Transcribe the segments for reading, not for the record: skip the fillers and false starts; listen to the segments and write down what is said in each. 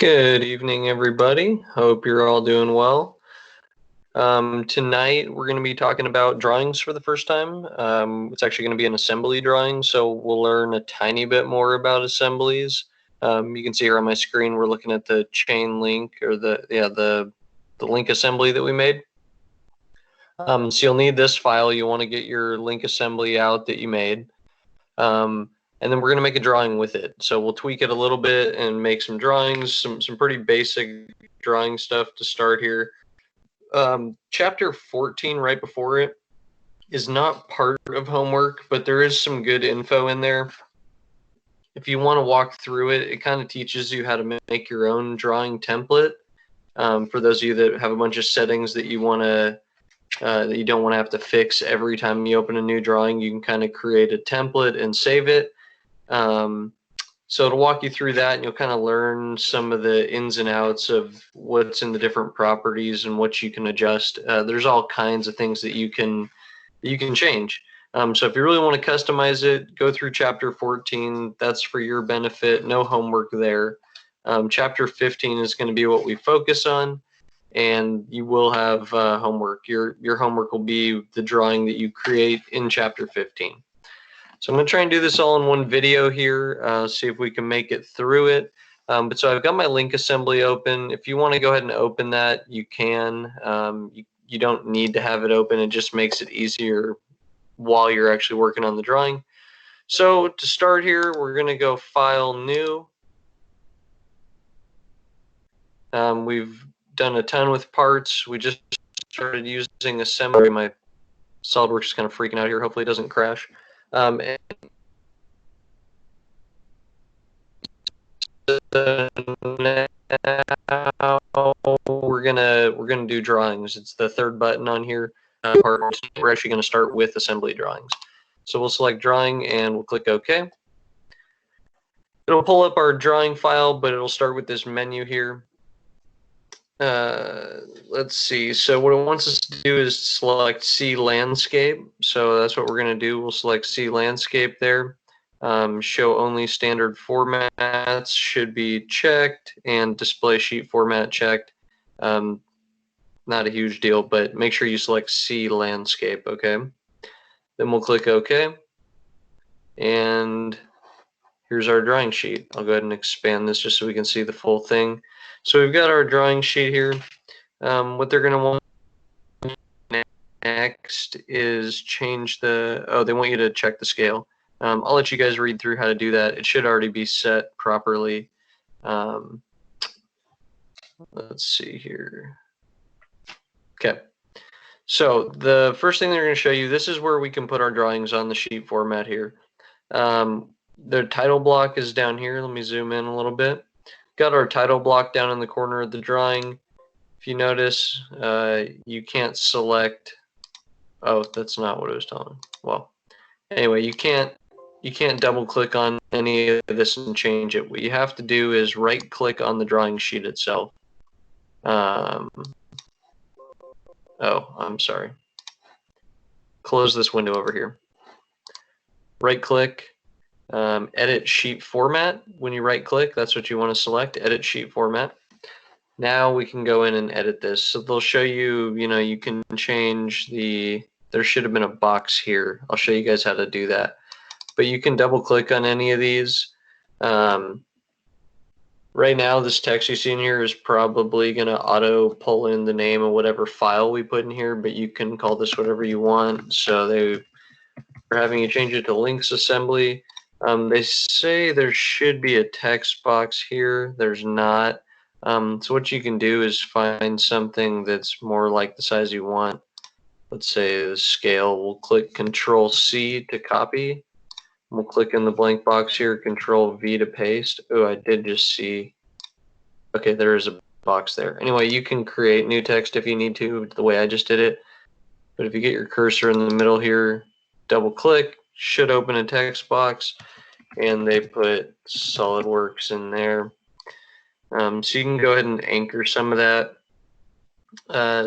Good evening, everybody. Hope you're all doing well. Tonight, we're going to be talking about drawings for the first time. It's actually going to be an assembly drawing, so we'll learn a tiny bit more about assemblies. You can see here on my screen, we're looking at the chain link or the link assembly that we made. So you'll need this file. You want to get your link assembly out that you made. And then we're going to make a drawing with it. So we'll tweak it a little bit and make some drawings, some pretty basic drawing stuff to start here. Chapter 14, right before it, is not part of homework, but there is some good info in there. If you want to walk through it, it kind of teaches you how to make your own drawing template. For those of you that have a bunch of settings that you want to that you don't want to have to fix every time you open a new drawing, you can kind of create a template and save it. So it'll walk you through that, and you'll kind of learn some of the ins and outs of what's in the different properties and what you can adjust. There's all kinds of things that you can change. So if you really want to customize it, go through chapter 14. That's for your benefit. No homework there. Chapter 15 is going to be what we focus on, and you will have homework. Your homework will be the drawing that you create in chapter 15. So I'm going to try and do this all in one video here, see if we can make it through it. But so I've got my link assembly open. If you want to go ahead and open that, you can. You don't need to have it open. It just makes it easier while you're actually working on the drawing. So to start here, we're going to go File, New. We've done a ton with parts. We just started using assembly. My SolidWorks is kind of freaking out here. Hopefully it doesn't crash. And now we're gonna do drawings. It's the third button on here. We're actually gonna start with assembly drawings. So we'll select drawing and we'll click OK. It'll pull up our drawing file, but it'll start with this menu here. Let's see. So what it wants us to do is select C landscape. So that's what we're going to do. We'll select C landscape there. Show only standard formats should be checked, and display sheet format checked. Not a huge deal, but make sure you select C landscape. Okay. Then we'll click OK. And here's our drawing sheet. I'll go ahead and expand this just so we can see the full thing. So we've got our drawing sheet here. What they're going to want next is change the, they want you to check the scale. I'll let you guys read through how to do that. It should already be set properly. Let's see here. Okay. So the first thing they're going to show you, this is where we can put our drawings on the sheet format here. The title block is down here. Let me zoom in a little bit. Got our title block down in the corner of the drawing. If you notice, you can't select. Oh, that's not what it was telling. Well, anyway, you can't double click on any of this and change it. What you have to do is right click on the drawing sheet itself. Oh, I'm sorry. Close this window over here. Right click. Edit sheet format. When you right click, that's what you want to select, edit sheet format. Now we can go in and edit this. So they'll show you, you can change there should have been a box here. I'll show you guys how to do that. But you can double click on any of these. Right now, this text you see in here is probably going to auto pull in the name of whatever file we put in here, but you can call this whatever you want. So they're having you change it to links assembly. They say there should be a text box here. There's not. So what you can do is find something that's more like the size you want. Let's say the scale. We'll click Control C to copy. We'll click in the blank box here, Control V to paste. Oh, I did just see. Okay, there is a box there. Anyway, you can create new text if you need to, the way I just did it. But if you get your cursor in the middle here, double click, should open a text box, and they put SolidWorks in there. So you can go ahead and anchor some of that.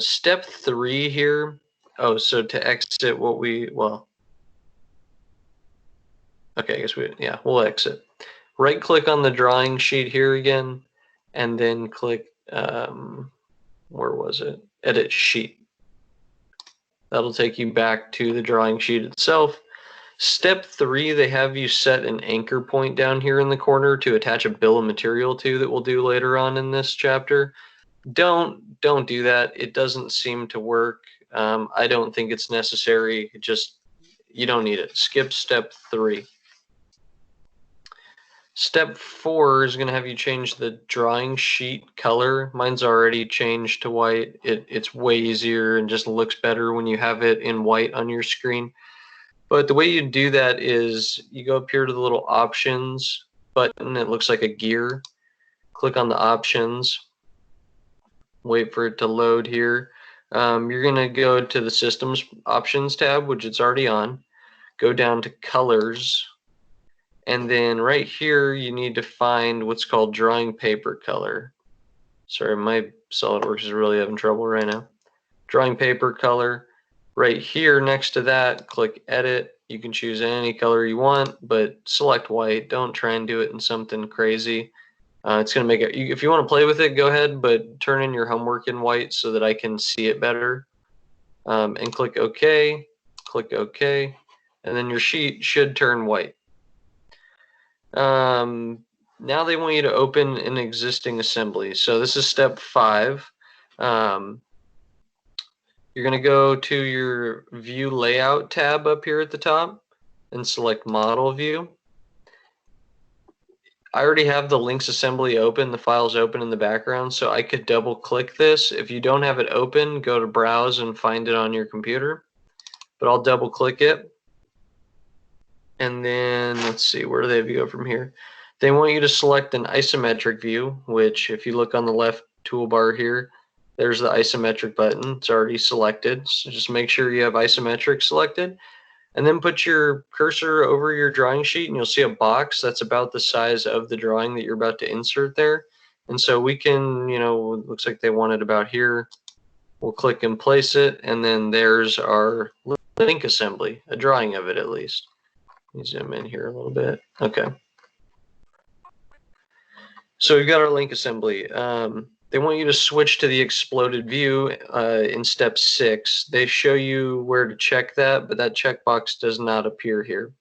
Step 3 here. Oh, so to exit okay, I guess we'll exit. Right click on the drawing sheet here again, and then click, where was it? Edit sheet. That'll take you back to the drawing sheet itself. Step 3, they have you set an anchor point down here in the corner to attach a bill of material to that we'll do later on in this chapter. Don't do that. It doesn't seem to work. I don't think it's necessary. You don't need it. Skip step 3. Step 4 is going to have you change the drawing sheet color. Mine's already changed to white. It's way easier and just looks better when you have it in white on your screen. But the way you do that is you go up here to the little options button. It looks like a gear. Click on the options. Wait for it to load here. You're going to go to the systems options tab, which it's already on. Go down to colors. And then right here, you need to find what's called drawing paper color. Sorry, my SolidWorks is really having trouble right now. Drawing paper color. Right here next to that, click edit. You can choose any color you want, but select white. Don't try and do it in something crazy. It's going to make it, if you want to play with it, go ahead, but turn in your homework in white so that I can see it better. And click OK. Click OK. And then your sheet should turn white. Now they want you to open an existing assembly. So this is step 5. You're going to go to your View Layout tab up here at the top and select Model View. I already have the Links assembly open. The file's open in the background, so I could double click this. If you don't have it open, go to Browse and find it on your computer. But I'll double click it. And then let's see, where do they have you go from here? They want you to select an isometric view, which if you look on the left toolbar here, there's the isometric button. It's already selected. So just make sure you have isometric selected. And then put your cursor over your drawing sheet and you'll see a box that's about the size of the drawing that you're about to insert there. And so we can, looks like they want it about here. We'll click and place it. And then there's our link assembly, a drawing of it at least. Let me zoom in here a little bit. Okay. So we've got our link assembly. They want you to switch to the exploded view in step 6. They show you where to check that, but that checkbox does not appear here.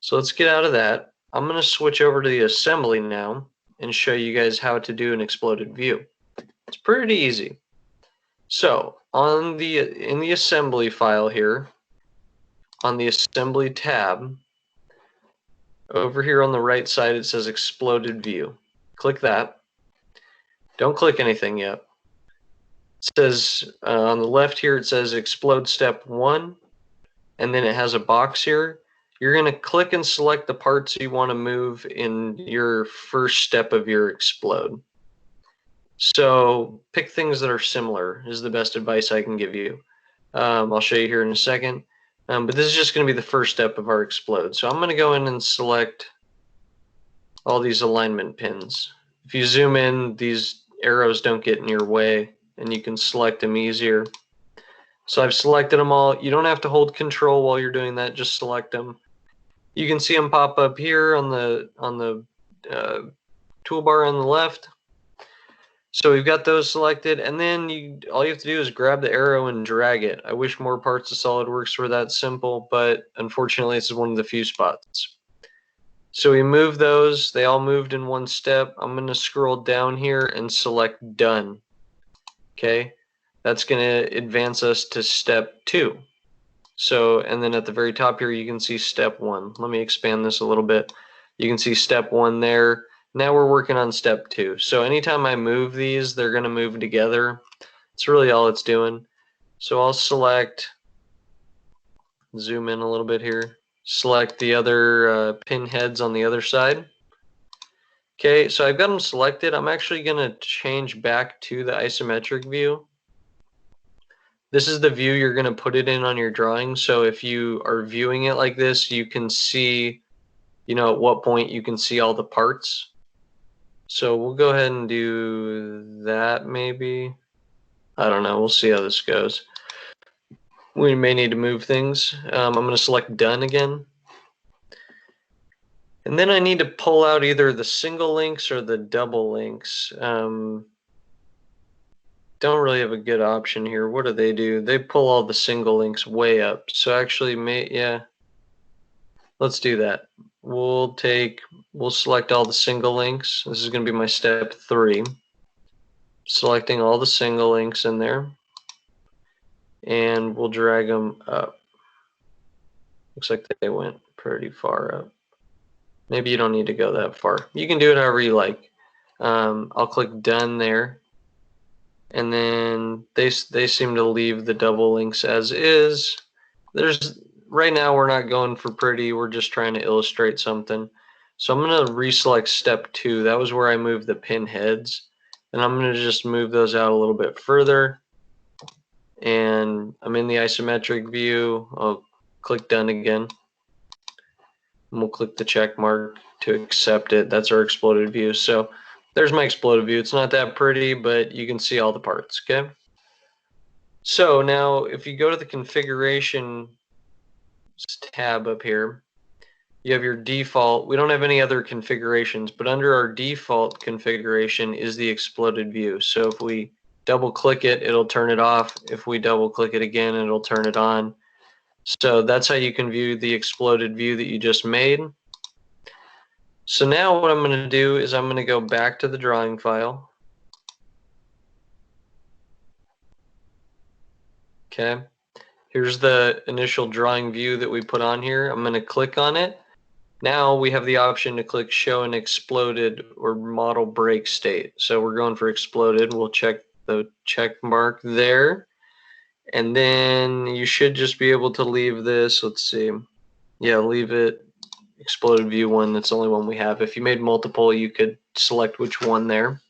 So let's get out of that. I'm going to switch over to the assembly now and show you guys how to do an exploded view. It's pretty easy. So in the assembly file here, on the assembly tab, over here on the right side, it says exploded view. Click that. Don't click anything yet. It says on the left here, it says explode step 1, and then it has a box here. You're going to click and select the parts you want to move in your first step of your explode. So pick things that are similar is the best advice I can give you. I'll show you here in a second. But this is just going to be the first step of our explode. So I'm going to go in and select all these alignment pins. If you zoom in, these arrows don't get in your way and you can select them easier. So I've selected them all. You don't have to hold control while you're doing that, just select them. You can see them pop up here on the toolbar on the left. So we've got those selected, and then all you have to do is grab the arrow and drag it. I wish more parts of SolidWorks were that simple, but unfortunately this is one of the few spots. So we move those, they all moved in one step. I'm going to scroll down here and select done. Okay, that's going to advance us to step 2. So, and then at the very top here you can see step 1. Let me expand this a little bit. You can see step 1 there. Now we're working on step 2. So anytime I move these, they're going to move together. That's really all it's doing. So I'll select, zoom in a little bit here, select the other pin heads on the other side. Okay, so I've got them selected. I'm actually going to change back to the isometric view. This is the view you're going to put it in on your drawing. So if you are viewing it like this, you can see, at what point you can see all the parts. So we'll go ahead and do that maybe. I don't know. We'll see how this goes. We may need to move things. I'm going to select done again. And then I need to pull out either the single links or the double links. Don't really have a good option here. What do? They pull all the single links way up. So actually, yeah, let's do that. We'll select all the single links. This is going to be my step 3. Selecting all the single links in there. And we'll drag them up. Looks like they went pretty far up. Maybe you don't need to go that far. You can do it however you like. I'll click done there. And then they seem to leave the double links as is. Right now we're not going for pretty, we're just trying to illustrate something. So I'm going to reselect step 2. That was where I moved the pin heads. And I'm going to just move those out a little bit further. And I'm in the isometric view. I'll click done again. And we'll click the check mark to accept it. That's our exploded view. So there's my exploded view. It's not that pretty, but you can see all the parts, okay? So now if you go to the configuration tab up here, you have your default. We don't have any other configurations, but under our default configuration is the exploded view. So if we double click it, it'll turn it off. If we double click it again, it'll turn it on. So that's how you can view the exploded view that you just made. So now what I'm going to do is I'm going to go back to the drawing file. Okay. Here's the initial drawing view that we put on here. I'm going to click on it. Now we have the option to click show an exploded or model break state. So we're going for exploded. We'll check the check mark there. And then you should just be able to leave this. Let's see. Yeah, leave it exploded view 1. That's the only one we have. If you made multiple, you could select which one there.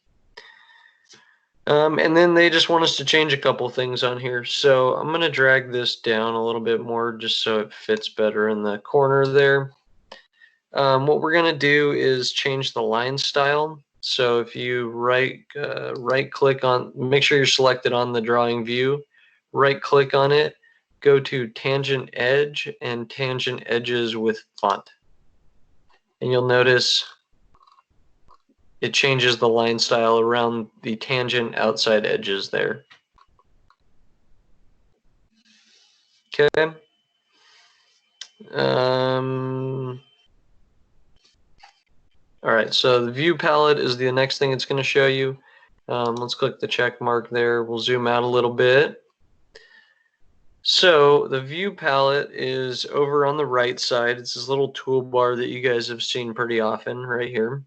And then they just want us to change a couple things on here. So I'm going to drag this down a little bit more just so it fits better in the corner there. What we're going to do is change the line style. So if you right click on, make sure you're selected on the drawing view, right click on it, go to tangent edge and tangent edges with font. And you'll notice it changes the line style around the tangent outside edges there. Okay. All right, so the view palette is the next thing it's going to show you. Let's click the check mark there. We'll zoom out a little bit. So the view palette is over on the right side. It's this little toolbar that you guys have seen pretty often right here.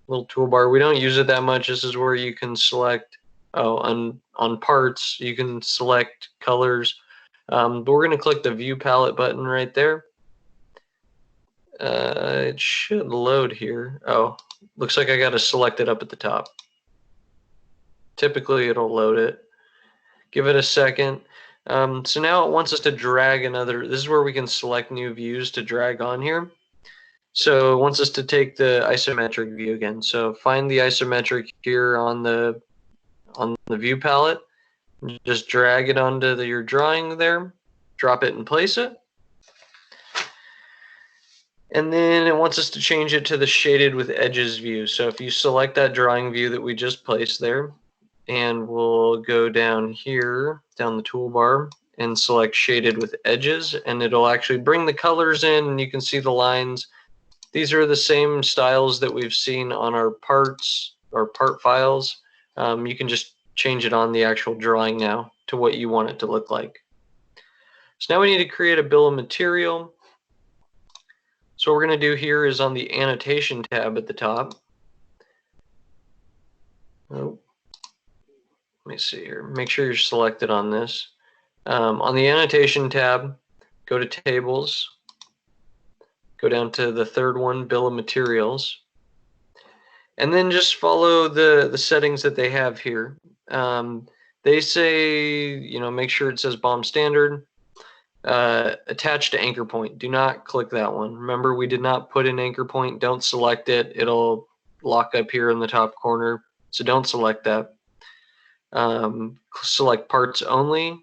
Little toolbar. We don't use it that much. This is where you can select, on parts, you can select colors. But we're going to click the view palette button right there. It should load here. Oh, looks like I got to select it up at the top. Typically it'll load it. Give it a second. So now it wants us to drag another. This is where we can select new views to drag on here. So it wants us to take the isometric view again. So find the isometric here on the view palette. Just drag it onto your drawing there. Drop it and place it. And then it wants us to change it to the shaded with edges view. So if you select that drawing view that we just placed there, and we'll go down here, down the toolbar, and select shaded with edges, and it'll actually bring the colors in, and you can see the lines. These are the same styles that we've seen on our parts or part files. You can just change it on the actual drawing now to what you want it to look like. So now we need to create a bill of material. So what we're going to do here is on the annotation tab at the top. Oh, let me see here. Make sure you're selected on this. On the annotation tab, go to tables. Go down to the third one, bill of materials. And then just follow the settings that they have here. They say, make sure it says BOM standard. Attached to anchor point. Do not click that one. Remember, we did not put an anchor point. Don't select it. It'll lock up here in the top corner. So don't select that. Select parts only.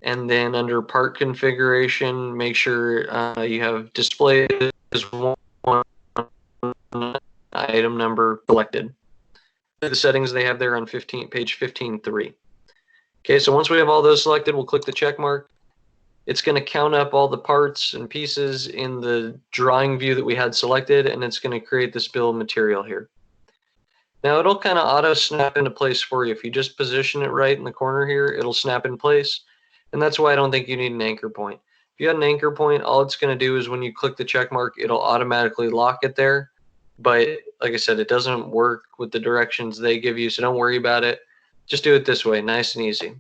And then under part configuration, make sure you have display as 1 item number selected. The settings they have there on page 15.3. Okay, so once we have all those selected, we'll click the check mark. It's going to count up all the parts and pieces in the drawing view that we had selected, and it's going to create this bill of material here. Now it'll kind of auto snap into place for you. If you just position it right in the corner here, it'll snap in place. And that's why I don't think you need an anchor point. If you got an anchor point, all it's going to do is when you click the check mark, it'll automatically lock it there. But like I said, it doesn't work with the directions they give you, so don't worry about it. Just do it this way, nice and easy.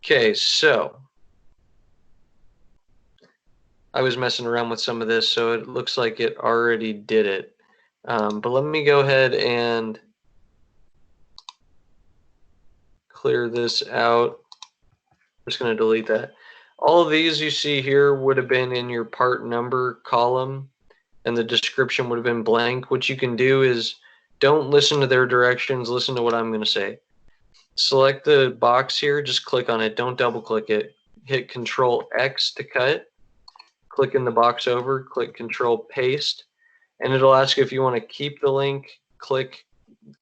Okay, so I was messing around with some of this, so it looks like it already did it. But let me go ahead and clear this out. I'm just going to delete that. All of these you see here would have been in your part number column, and the description would have been blank. What you can do is don't listen to their directions, listen to what I'm going to say. Select the box here, just click on it, don't double click it. Hit Control X to cut. Click in the box over, click Control Paste, and it'll ask you if you want to keep the link. Click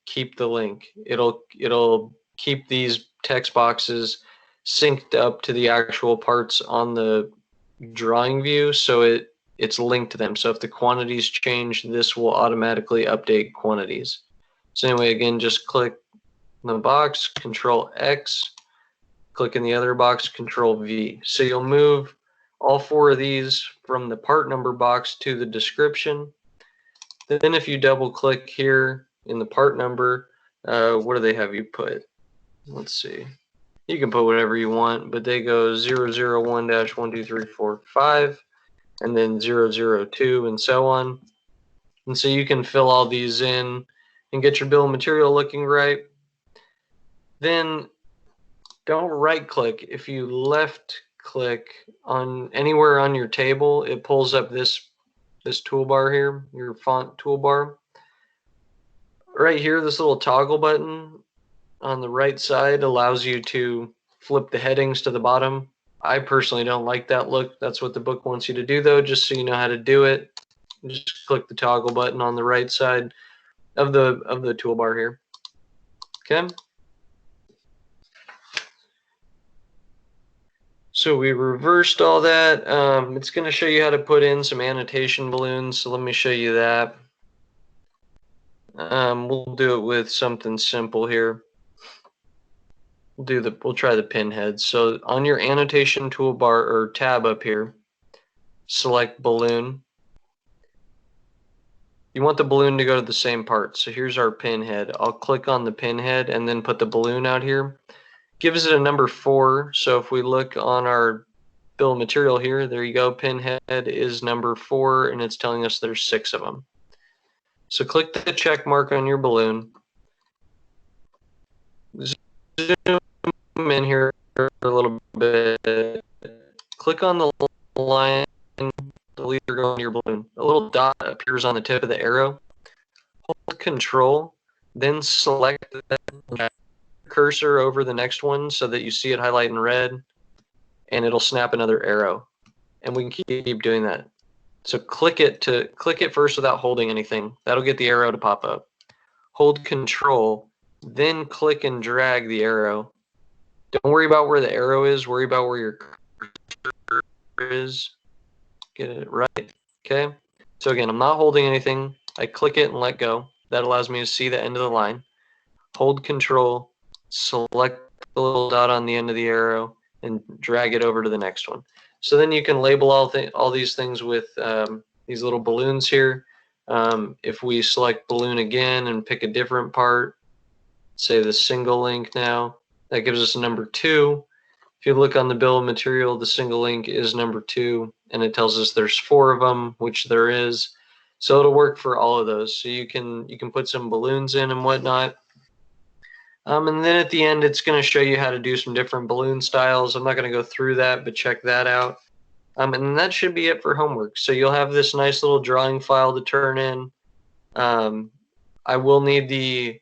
Keep the link. It'll keep these text boxes synced up to the actual parts on the drawing view, so it's linked to them. So if the quantities change, this will automatically update quantities. So anyway, again, just click the box, Control X, click in the other box, Control V. So you'll move all four of these from the part number box to the description. Then if you double click here in the part number, what do they have you put? Let's see. You can put whatever you want, but they go 001-12345 and then 002 and so on. And so you can fill all these in and get your bill of material looking right. Then don't right click. If you left click on anywhere on your table, it pulls up this toolbar here, your font toolbar. Right here, this little toggle button on the right side allows you to flip the headings to the bottom. I personally don't like that look. That's what the book wants you to do though, just so you know how to do it. Just click the toggle button on the right side of the toolbar here. Okay. So we reversed all that. It's going to show you how to put in some annotation balloons. So let me show you that. We'll do it with something simple here. We'll try the pinhead. So on your annotation toolbar or tab up here, select balloon. You want the balloon to go to the same part. So here's our pinhead. I'll click on the pinhead and then put the balloon out here. Gives it a number 4. So if we look on our bill of material here, there you go. Pinhead is number 4, and it's telling us there's 6 of them. So click the check mark on your balloon. Zoom in here a little bit. Click on the line, the leader on your balloon. A little dot appears on the tip of the arrow. Hold Control, then select that cursor over the next one so that you see it highlight in red, and it'll snap another arrow. And we can keep doing that. So click it first without holding anything. That'll get the arrow to pop up. Hold Control, then click and drag the arrow. Don't worry about where the arrow is, worry about where your cursor is. Get it right. Okay. So again, I'm not holding anything. I click it and let go. That allows me to see the end of the line. Hold Control, select the little dot on the end of the arrow, and drag it over to the next one. So then you can label all these things with these little balloons here. If we select balloon again and pick a different part, say the single link now, that gives us a number 2. If you look on the bill of material, the single link is number 2, and it tells us there's 4 of them, which there is. So it'll work for all of those. So you can put some balloons in and whatnot. And then at the end, it's going to show you how to do some different balloon styles. I'm not going to go through that, but check that out. And that should be it for homework. So you'll have this nice little drawing file to turn in. I will need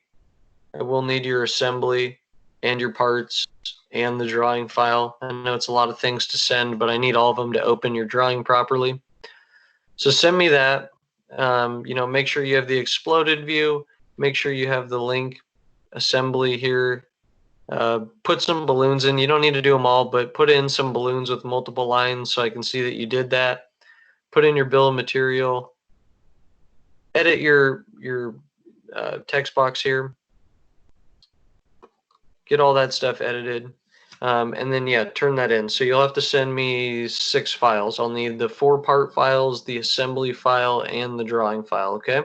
your assembly and your parts and the drawing file. I know it's a lot of things to send, but I need all of them to open your drawing properly. So send me that. Make sure you have the exploded view. Make sure you have the link assembly here. Put some balloons in. You don't need to do them all, but put in some balloons with multiple lines so I can see that you did that. Put in your bill of material. Edit your text box here. Get all that stuff edited. And then, yeah, turn that in. So you'll have to send me 6 files. I'll need the 4-part files, the assembly file, and the drawing file, okay?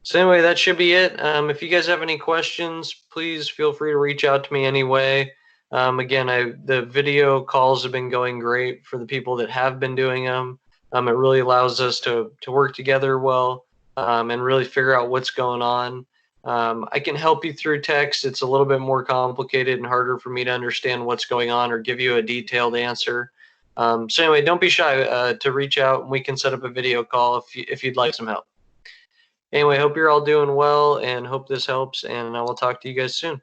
So anyway, that should be it. If you guys have any questions, please feel free to reach out to me anyway. Again, the video calls have been going great for the people that have been doing them. It really allows us to work together well and really figure out what's going on. I can help you through text. It's a little bit more complicated and harder for me to understand what's going on or give you a detailed answer. So anyway, don't be shy to reach out, and we can set up a video call if you'd like some help. Anyway, hope you're all doing well and hope this helps, and I will talk to you guys soon.